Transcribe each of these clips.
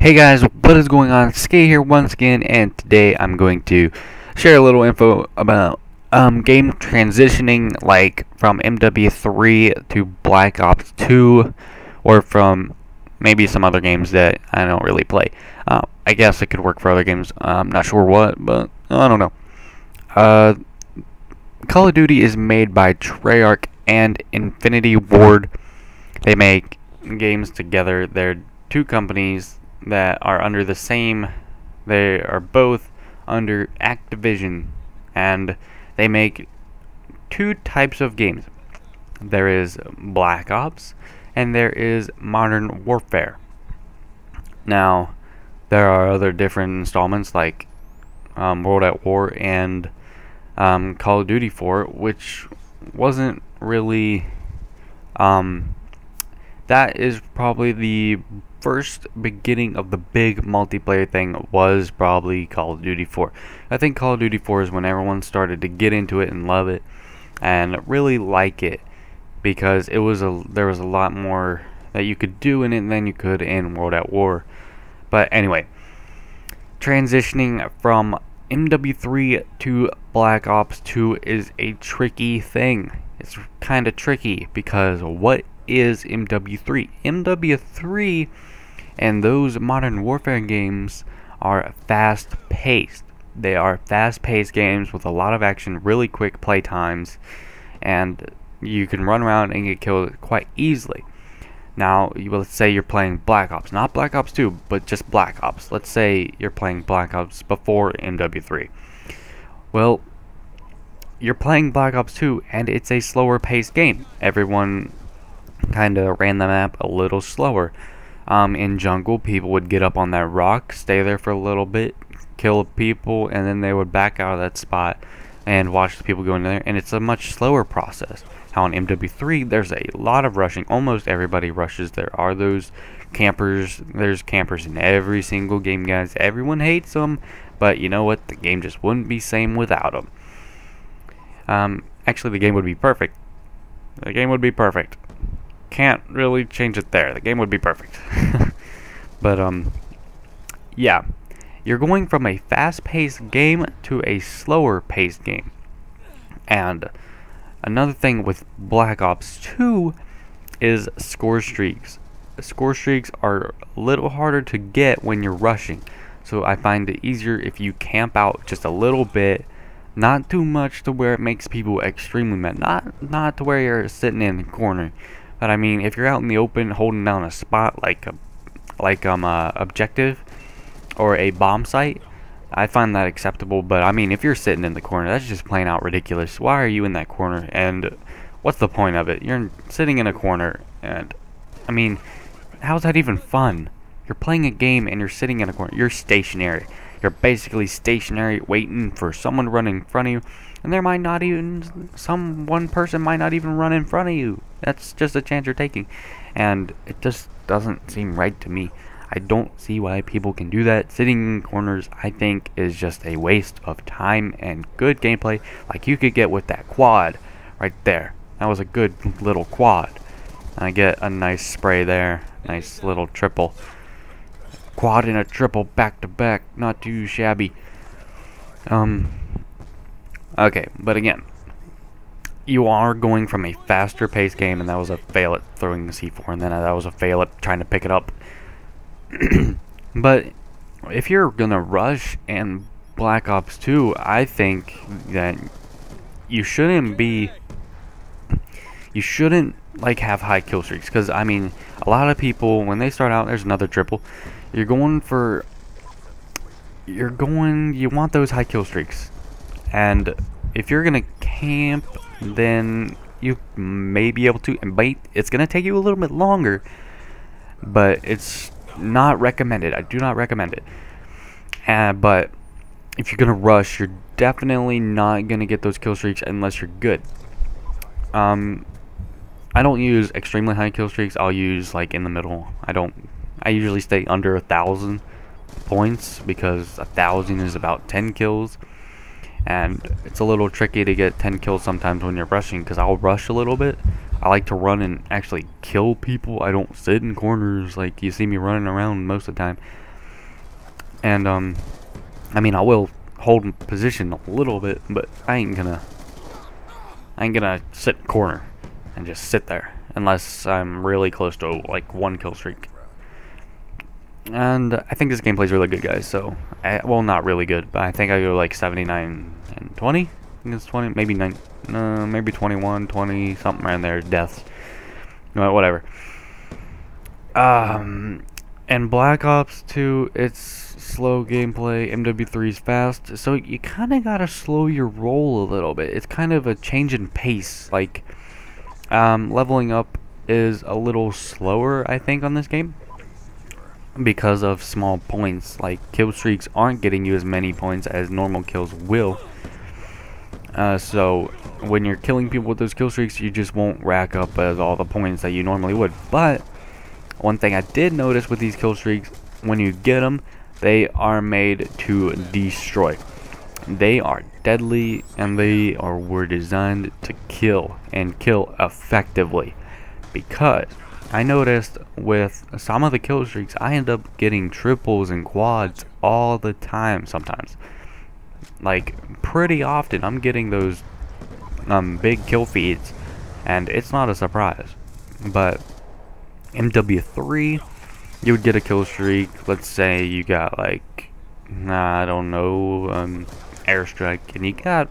Hey guys, what is going on? Skate here once again, and today I'm going to share a little info about game transitioning, like from Mw3 to Black Ops 2, or from maybe some other games that I don't really play. I guess it could work for other games. I'm not sure what, but I don't know. Uh, Call of Duty is made by Treyarch and Infinity Ward. They make games together. They're two companies that are under the same, they are both under Activision, and they make two types of games. There is Black Ops and there is Modern Warfare. Now there are other different installments like World at War and Call of Duty 4, which wasn't really that is probably the first beginning of the big multiplayer thing. Was probably Call of Duty 4. I think Call of Duty 4 is when everyone started to get into it and love it and really like it, because there was a lot more that you could do in it than you could in World at War. But anyway, transitioning from MW3 to Black Ops 2 is a tricky thing. It's kind of tricky because what is MW3? MW3 and those Modern Warfare games are fast-paced. They are fast-paced games with a lot of action, really quick play times, and you can run around and get killed quite easily. Now, let's say you're playing Black Ops, not Black Ops 2, but just Black Ops. Let's say you're playing Black Ops before MW3. Well, you're playing Black Ops 2, and it's a slower-paced game. Everyone kind of ran the map a little slower. In jungle, people would get up on that rock, stay there for a little bit, kill people, and then they would back out of that spot and watch the people go in there, and it's a much slower process. How in MW3, there's a lot of rushing. Almost everybody rushes. There are those campers. There's campers in every single game, guys. Everyone hates them, but you know what? The game just wouldn't be same without them. Actually, the game would be perfect. The game would be perfect. Can't really change it there. The game would be perfect. But yeah, you're going from a fast-paced game to a slower-paced game. And another thing with Black Ops 2 is score streaks. Score streaks are a little harder to get when you're rushing, so I find it easier if you camp out just a little bit, not too much to where it makes people extremely mad, not to where you're sitting in the corner. But I mean, if you're out in the open holding down a spot like objective or a bomb site, I find that acceptable. But I mean, if you're sitting in the corner, that's just plain out ridiculous. Why are you in that corner? And what's the point of it? You're sitting in a corner, and I mean, how's that even fun? You're playing a game and you're sitting in a corner. You're stationary. You're basically stationary, waiting for someone to run in front of you. And there might not even, one person might not even run in front of you. That's just a chance you're taking. And it just doesn't seem right to me. I don't see why people can do that. Sitting in corners, I think, is just a waste of time and good gameplay, like you could get with that quad right there. That was a good little quad. I get a nice spray there. Nice little triple. Quad and a triple back to back. Not too shabby. Okay, but again, you are going from a faster paced game, and that was a fail at throwing the C4, and then that was a fail at trying to pick it up. But if you're gonna rush in Black Ops 2, I think that you shouldn't like have high kill streaks, because I mean, a lot of people when they start out, there's another triple. You want those high kill streaks. And if you're gonna camp, then you may be able to, and it's gonna take you a little bit longer, but it's not recommended. I do not recommend it. But if you're gonna rush, you're definitely not gonna get those kill streaks unless you're good. I don't use extremely high kill streaks. I'll use like in the middle. I usually stay under 1,000 points, because 1,000 is about 10 kills. And it's a little tricky to get 10 kills sometimes when you're rushing, because I'll rush a little bit. I like to run and actually kill people. I don't sit in corners like you see me running around most of the time. And I mean, I will hold position a little bit, but I ain't gonna sit in a corner and just sit there unless I'm really close to like 1 kill streak. And I think this gameplay is really good, guys. So, well, not really good, but I think I go like 79 and 20. I think it's 20, maybe 9, maybe 21, 20, something around there. Deaths, whatever. And Black Ops 2, it's slow gameplay. Mw3 is fast, so you kind of gotta slow your roll a little bit. It's kind of a change in pace. Like, leveling up is a little slower, I think, on this game, because of small points. Like, kill streaks aren't getting you as many points as normal kills will. So when you're killing people with those kill streaks, you just won't rack up as all the points that you normally would. But one thing I did notice with these kill streaks, when you get them, they are made to destroy. They are deadly, and were designed to kill, and kill effectively. Because I noticed with some of the kill streaks, I end up getting triples and quads all the time sometimes. Like, pretty often, I'm getting those big kill feeds, and it's not a surprise. But Mw3, you would get a kill streak. Let's say you got like, I don't know, airstrike, and you got,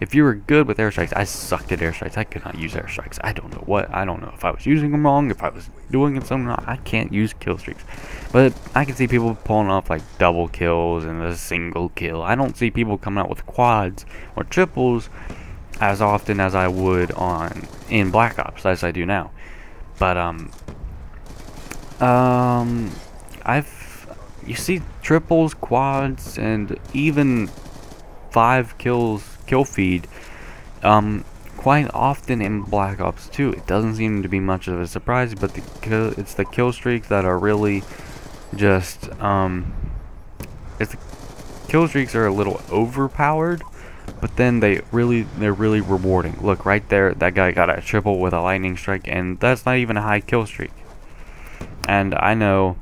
if you were good with airstrikes, I sucked at airstrikes. I could not use airstrikes. I don't know if I was using them wrong, if I was doing it something wrong. I can't use kill streaks. But I can see people pulling off like double kills and a single kill. I don't see people coming out with quads or triples as often as I would in Black Ops, as I do now. But you see triples, quads, and even 5 kill feed quite often in Black Ops 2. It doesn't seem to be much of a surprise, but it's the kill streaks that are really just the kill streaks are a little overpowered, but then they're really rewarding. Look right there, that guy got a triple with a lightning strike, and that's not even a high kill streak. And I know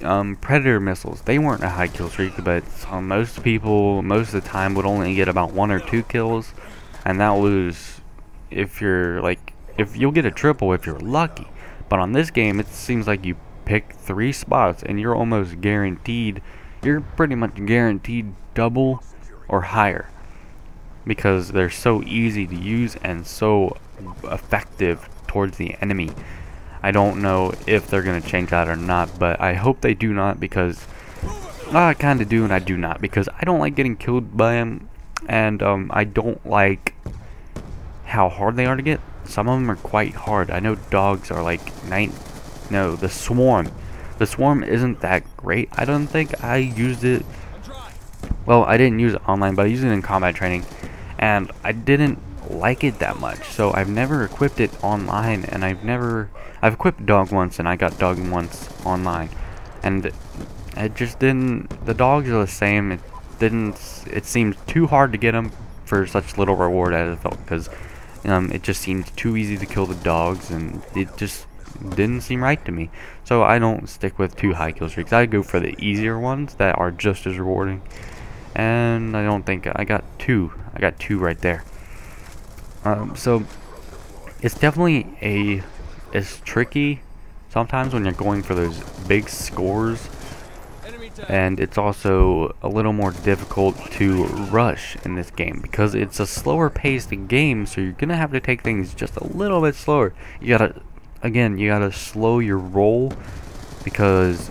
Predator missiles, they weren't a high kill streak, but most people most of the time would only get about 1 or 2 kills, and that was if you'll get a triple if you're lucky. But on this game, it seems like you pick 3 spots and you're almost guaranteed, you're pretty much guaranteed double or higher, because they're so easy to use and so effective towards the enemy. I don't know if they're going to change that or not, but I hope they do not, because I kind of do and I do not, because I don't like getting killed by them, and I don't like how hard they are to get. Some of them are quite hard. I know dogs are like the swarm. The swarm isn't that great. I don't think I used it. Well, I didn't use it online, but I used it in combat training, and I didn't like it that much. So I've never equipped it online, and I've equipped dog once, and I got dog once online, and it just didn't. The dogs are the same. It seemed too hard to get them for such little reward as it felt, because it just seemed too easy to kill the dogs, and it just didn't seem right to me. So I don't stick with 2 high kill streaks. I go for the easier ones that are just as rewarding, and I don't think I got 2. I got 2 right there. So it's definitely it's tricky sometimes when you're going for those big scores, and it's also a little more difficult to rush in this game because it's a slower paced game, so you're gonna have to take things just a little bit slower. You gotta slow your roll, because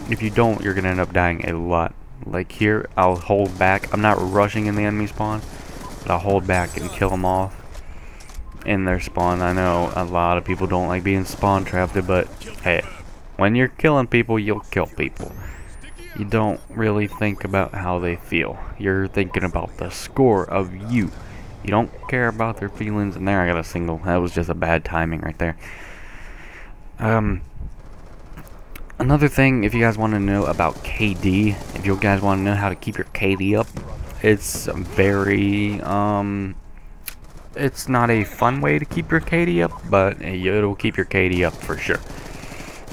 if you don't, you're gonna end up dying a lot. Like here, I'll hold back. I'm not rushing in the enemy spawn, but I'll hold back and kill them off in their spawn. I know a lot of people don't like being spawn trapped, but hey, when you're killing people, you'll kill people. You don't really think about how they feel. You're thinking about the score of you. You don't care about their feelings. And there I got a single. That was just a bad timing right there. Another thing, if you guys want to know about KD, if you guys want to know how to keep your KD up, it's very it's not a fun way to keep your KD up, but it'll keep your KD up for sure.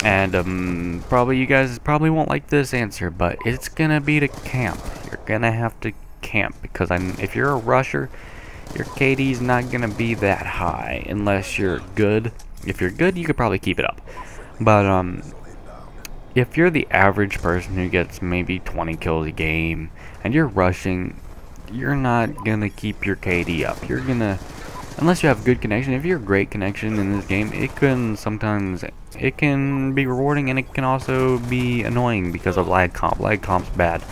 And probably you guys probably won't like this answer, but it's gonna be to camp. You're gonna have to camp because if you're a rusher, your KD's not gonna be that high unless you're good. If you're good, you could probably keep it up. But if you're the average person who gets maybe 20 kills a game and you're rushing, you're not gonna keep your KD up. You're gonna, unless you have good connection. If you're great connection in this game, it can be rewarding, and it can also be annoying because of lag comp. Lag comp's bad,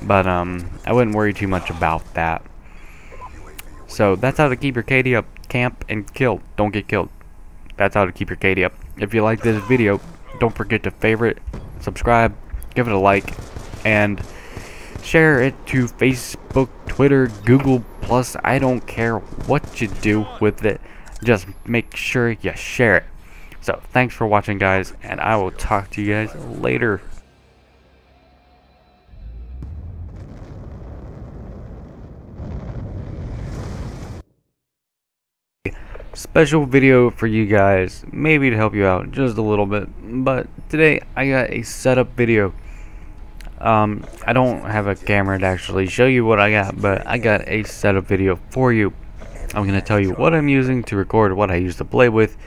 but I wouldn't worry too much about that. So that's how to keep your KD up: camp and kill. Don't get killed. That's how to keep your KD up. If you like this video, don't forget to favorite, subscribe, give it a like, and share it to Facebook, Twitter, Google Plus. I don't care what you do with it. Just make sure you share it. So thanks for watching, guys, and I will talk to you guys later. Special video for you guys, maybe to help you out just a little bit, but today I got a setup video. I don't have a camera to actually show you what I got, but I got a setup video for you. I'm gonna tell you what I'm using to record, what I used to play with,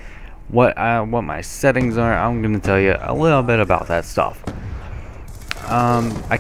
what my settings are. I'm gonna tell you a little bit about that stuff. I